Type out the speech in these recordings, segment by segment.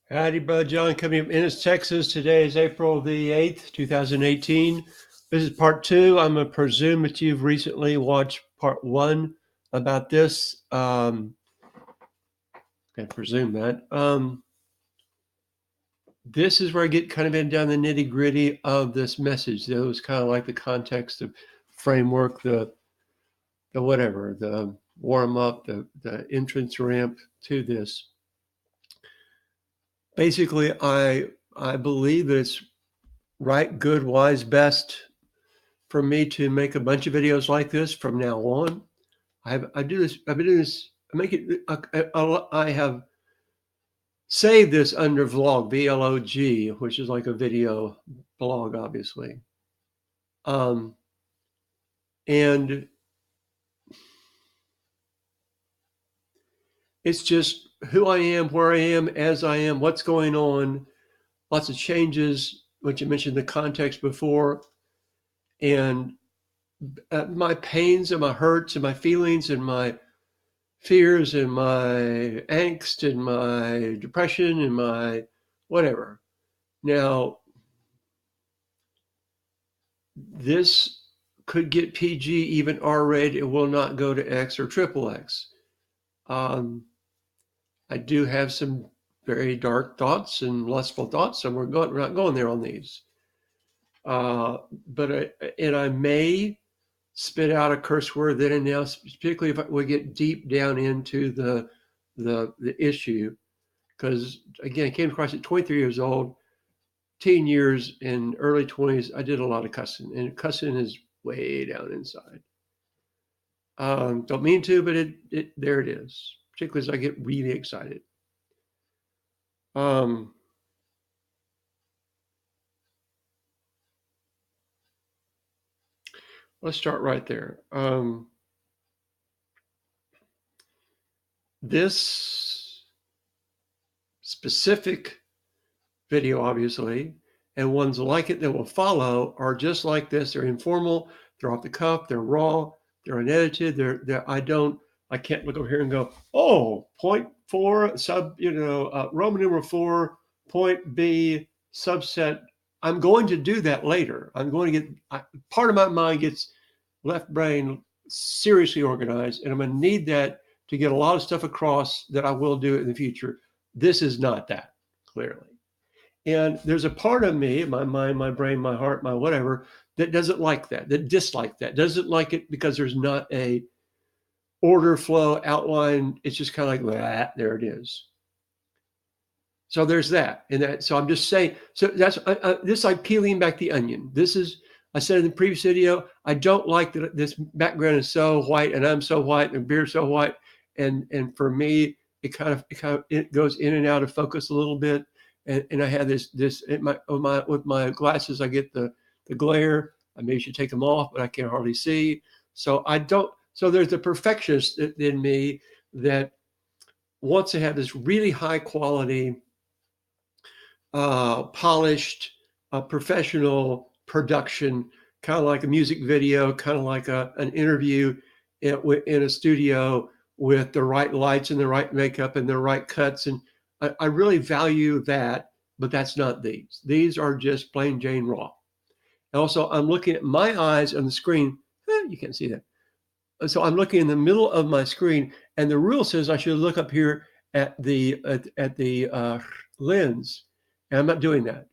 Howdy, Brother John, coming from Ennis, Texas. Today is April the 8th, 2018. This is part two. I'm going to presume that you've recently watched part one about this. I presume that. This is where I get kind of in down the nitty gritty of this message. That was kind of like the context, the framework, the whatever, the warm up, the entrance ramp to this. Basically, I believe that it's right, good, wise, best for me to make a bunch of videos like this from now on. I do this. I've been doing this. I make it. I have saved this under vlog, VLOG, which is like a video blog, obviously. And it's just who I am, where I am, as I am, what's going on. Lots of changes, which you mentioned the context before, and my pains and my hurts and my feelings and my fears and my angst and my depression and my whatever. Now, this could get PG, even R rated. It will not go to X or triple X. I do have some very dark thoughts and lustful thoughts, and we're not going there on these. And I may spit out a curse word then and now, particularly if we get deep down into the issue. Because again, I came across at 23 years old, teen years and early 20s. I did a lot of cussing, and cussing is way down inside. Don't mean to, but there it is. Particularly as I get really excited. Let's start right there. This specific video, obviously, and ones like it that will follow are just like this. They're informal, they're off the cuff, they're raw, they're unedited. I can't look over here and go, oh, point four, Roman numeral 4, point B, subset. I'm going to do that later. I'm going to get, part of my mind gets left brain seriously organized, and I'm going to need that to get a lot of stuff across that I will do in the future. This is not that, clearly. And there's a part of me, my mind, my brain, my heart, my whatever, that doesn't like that dislike that, doesn't like it because there's not a order, flow, outline. It's just kind of like, there it is. So there's that. So I'm just saying, so that's this like peeling back the onion. This is, I said in the previous video, I don't like that this background is so white and I'm so white and the beard's so white. And for me, it goes in and out of focus a little bit. And I had this with my glasses, I get the glare. I maybe should take them off, but I can hardly see. So there's the perfectionist in me that wants to have this really high quality, polished, professional production, kind of like a music video, kind of like an interview in a studio with the right lights and the right makeup and the right cuts. And I really value that, but that's not these. These are just plain Jane raw. And also, I'm looking at my eyes on the screen. You can't see that. So I'm looking in the middle of my screen, and the rule says I should look up here at the lens, and I'm not doing that.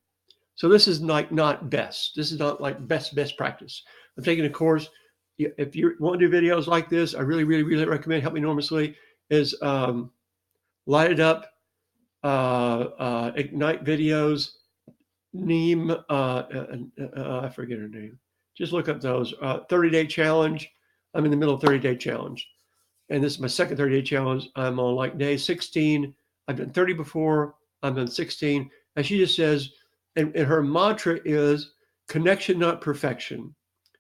So this is like not best. This is not like best practice. I'm taking a course. If you want to do videos like this, I really, really, really recommend, help me enormously, is Light It Up, Ignite Videos, Neem, I forget her name. Just look up those. 30-day challenge. I'm in the middle of 30-day challenge. And this is my second 30-day challenge. I'm on like day 16. I've done 30 before. I'm on 16. And she just says, and her mantra is connection, not perfection.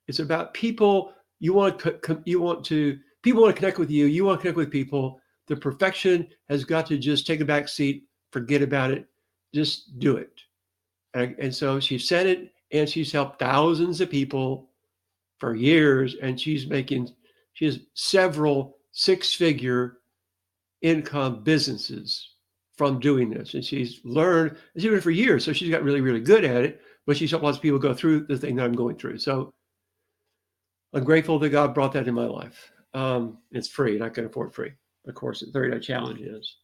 It's about people. People want to connect with you. You want to connect with people. The perfection has got to just take a back seat. Forget about it. Just do it. And so she said it, and she's helped thousands of people for years, and she has several six-figure income businesses from doing this. And she's learned, she's doing it for years. So she's got really, really good at it, but she's helped lots of people go through the thing that I'm going through. So I'm grateful that God brought that in my life. It's free and I can afford free. Of course, the 30-day challenge is.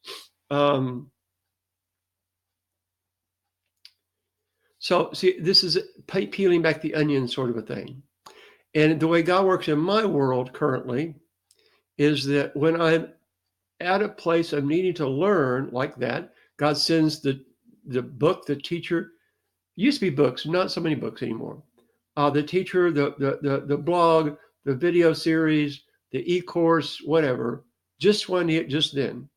So see, this is peeling back the onion sort of a thing. And the way God works in my world currently is that when I'm at a place of needing to learn like that, God sends the book, the teacher. Used to be books, not so many books anymore. The teacher, the blog, the video series, the e-course, whatever. Just when just then.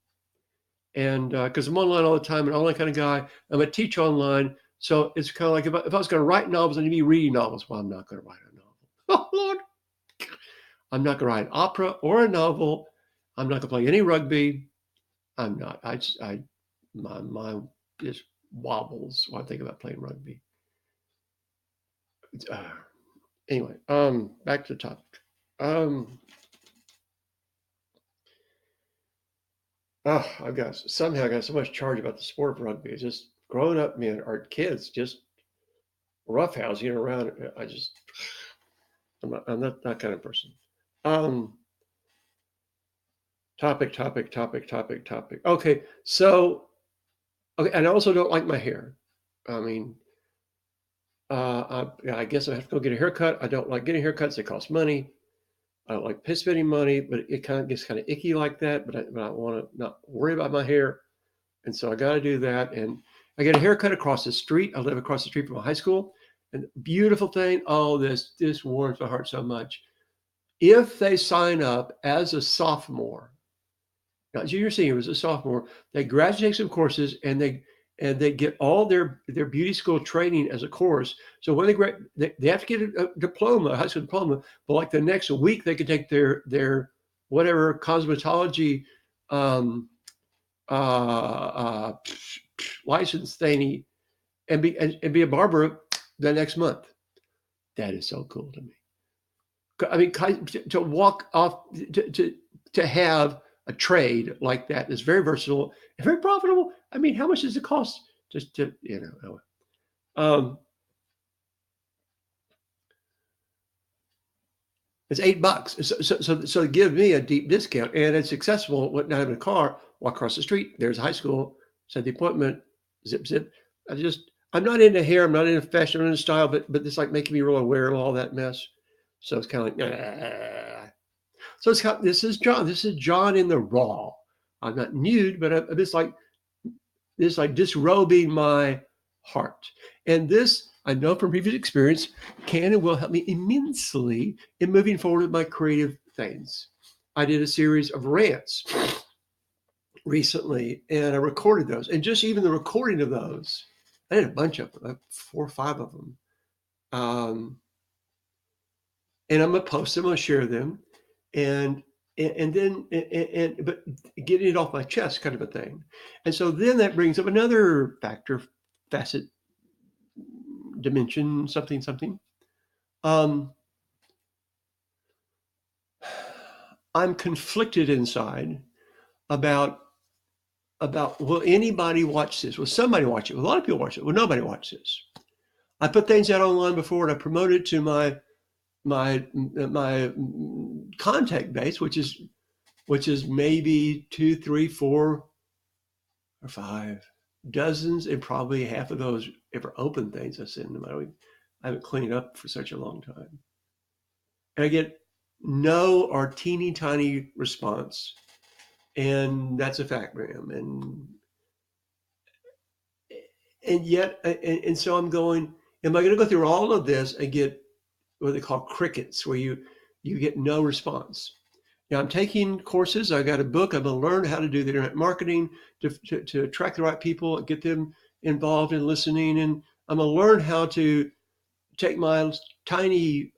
And because I'm online all the time, an online kind of guy, I'm a teach online. So it's kind of like if I was going to write novels, I need to be reading novels. Well, I'm not going to write a novel. Oh, Lord. I'm not going to write an opera or a novel. I'm not going to play any rugby. I'm not. My mind just wobbles when I think about playing rugby. Anyway, back to the topic. I've got somehow I got so much charge about the sport of rugby. It's just growing up, man, our kids just roughhousing around. I'm not that kind of person. Topic. Okay, so okay, and I also don't like my hair. I mean, I guess I have to go get a haircut. I don't like getting haircuts; they cost money. I don't like spending money, but it kind of gets kind of icky like that. But I want to not worry about my hair, and so I got to do that. And I get a haircut across the street. I live across the street from a high school, and beautiful thing. Oh, this warms my heart so much. If they sign up as a sophomore, not junior senior, as a sophomore, they graduate some courses and they get all their beauty school training as a course. So when they have to get a diploma, a high school diploma, but like the next week they can take their whatever cosmetology license thingy and be a barber the next month. That is so cool to me. I mean, to walk off to have a trade like that is very versatile and very profitable. I mean, how much does it cost just to it's $8. So give me a deep discount, and it's accessible. Not having a car, walk across the street. There's a high school. Set the appointment. Zip. I'm not into hair. I'm not into fashion. I'm into style. But it's like making me real aware of all that mess. So it's kind of like. So this is John. This is John in the raw. I'm not nude, but I'm just like disrobing my heart. And this, I know from previous experience, can and will help me immensely in moving forward with my creative things. I did a series of rants recently, and I recorded those. And just even the recording of those, I did a bunch of them, like 4 or 5 of them. And I'm gonna post them, I'm gonna share them, and then but getting it off my chest, kind of a thing. And so then that brings up another facet, dimension, something. I'm conflicted inside about will anybody watch this? Will somebody watch it? Will a lot of people watch it? Will nobody watch this? I put things out online before, and I promoted it to my contact base, which is maybe 2, 3, 4, or 5 dozens, and probably half of those ever open things I send them. I haven't cleaned up for such a long time, and I get no or teeny tiny response, and that's a fact, ma'am. And yet, and so I'm going. Am I going to go through all of this and get what they call crickets, where you get no response? Now I'm taking courses. I got a book. I'm going to learn how to do the internet marketing to attract the right people, get them involved in listening, and I'm going to learn how to take my tiny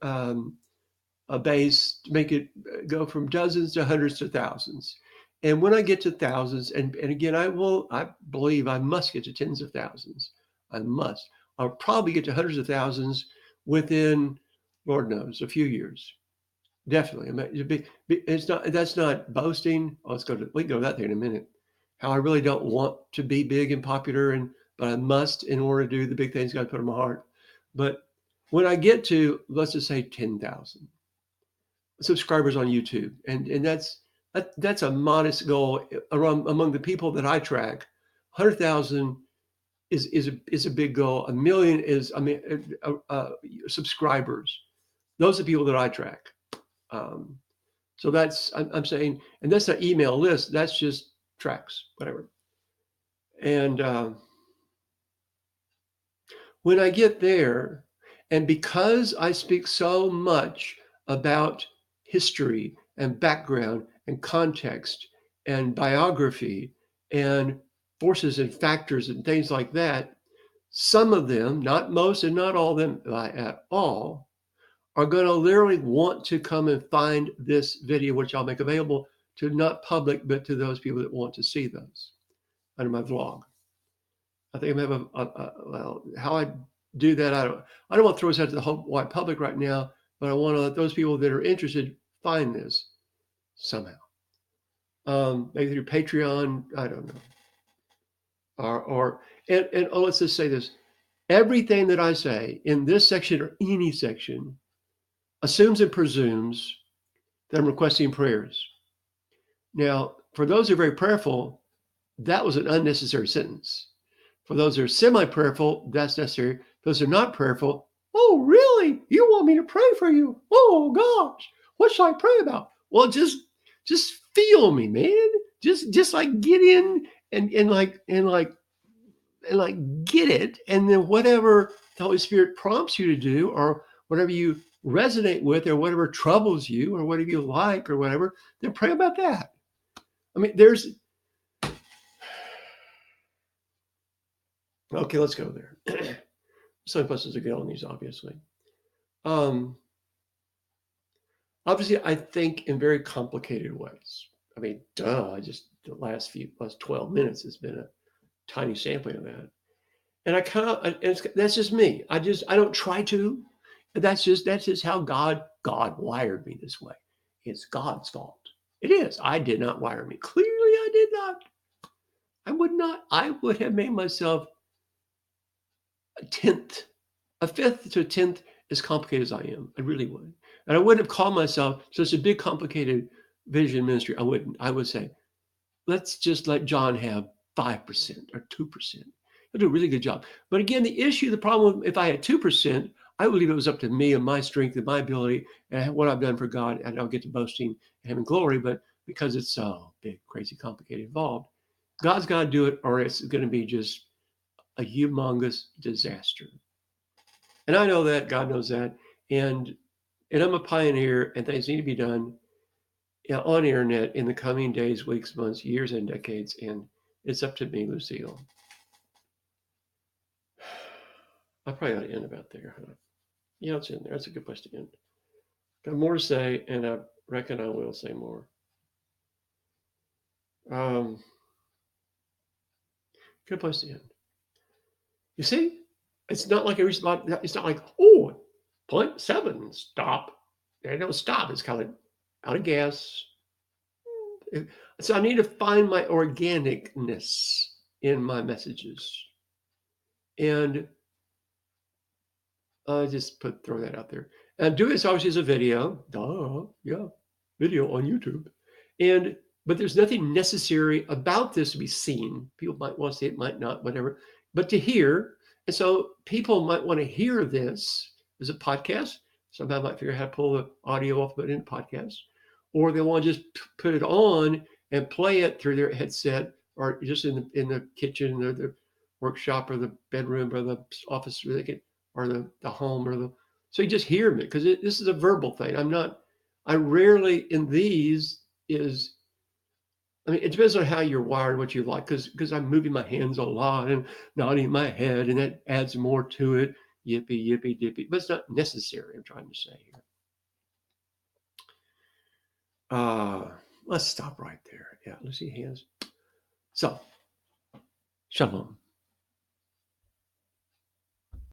base to make it go from dozens to hundreds to thousands. And when I get to thousands, and again, I believe I must get to tens of thousands. I must. I'll probably get to hundreds of thousands within, Lord knows, a few years. Definitely. I mean, that's not boasting. We can go to that thing in a minute. how I really don't want to be big and popular, but I must in order to do the big things God put in my heart. But when I get to, let's just say 10,000 subscribers on YouTube, and that's a modest goal among the people that I track. 100,000 is a big goal. 1,000,000 is, subscribers. Those are the people that I track. So I'm saying, and that's not email list. That's just tracks, whatever. And when I get there, and because I speak so much about history and background and context and biography and forces and factors and things like that, some of them, not most and not all of them at all, are going to literally want to come and find this video, which I'll make available to not public, but to those people that want to see those under my vlog. I think I'm going to have well, how I do that, I don't want to throw this out to the whole wide public right now, but I want to let those people that are interested find this somehow. Maybe through Patreon, I don't know. And let's just say this. Everything that I say in this section or any section assumes and presumes that I'm requesting prayers. Now, for those who are very prayerful, that was an unnecessary sentence. For those who are semi-prayerful, that's necessary. Those who are not prayerful, oh, really? You want me to pray for you? Oh, gosh. What should I pray about? Well, just feel me, man. Just like get in and get it. And then whatever the Holy Spirit prompts you to do, or whatever you resonate with, or whatever troubles you, or whatever you like, or whatever, then pray about that. I mean, okay, let's go there. Some places to get on these, obviously. Obviously, I think in very complicated ways. I mean, the last 12 minutes has been a tiny sampling of that. And that's just me. I don't try to. That's just how God wired me this way. It's God's fault. It is. I did not wire me. Clearly, I did not. I would not. I would have made myself a fifth to a tenth as complicated as I am. I really would. And I wouldn't have called myself such a big, complicated vision ministry. I wouldn't. I would say, let's just let John have 5% or 2%. He'll do a really good job. But again, the problem, if I had 2%, I would believe it was up to me and my strength and my ability and what I've done for God. And I'll get to boasting and having glory. But because it's so big, crazy, complicated, involved, God's got to do it, or it's going to be just a humongous disaster. And I know that, God knows that. And I'm a pioneer, and things need to be done on the internet in the coming days, weeks, months, years, and decades. And it's up to me, Lucille. I probably ought to end about there, huh? Yeah, it's in there. That's a good place to end. Got more to say, and I reckon I will say more. Good place to end. You see, it's not like it's not like, oh, 0.7, stop. They don't stop. It's kind of out of gas. So I need to find my organicness in my messages. And I just throw that out there. And do this obviously as a video. Video on YouTube. But there's nothing necessary about this to be seen. People might want to see it, might not, whatever. But to hear. And so people might want to hear this as a podcast. Somebody might figure out how to pull the audio off, put it in a podcast. Or they want to just put it on and play it through their headset, or just in the kitchen or the workshop or the bedroom or the office, or the home, so you just hear me, because this is a verbal thing. I rarely in these it depends on how you're wired, what you like, because I'm moving my hands a lot and nodding my head, and that adds more to it. Yippee, yippee, dippy. But it's not necessary, I'm trying to say here. Let's stop right there. Yeah, let's see hands. So, shalom.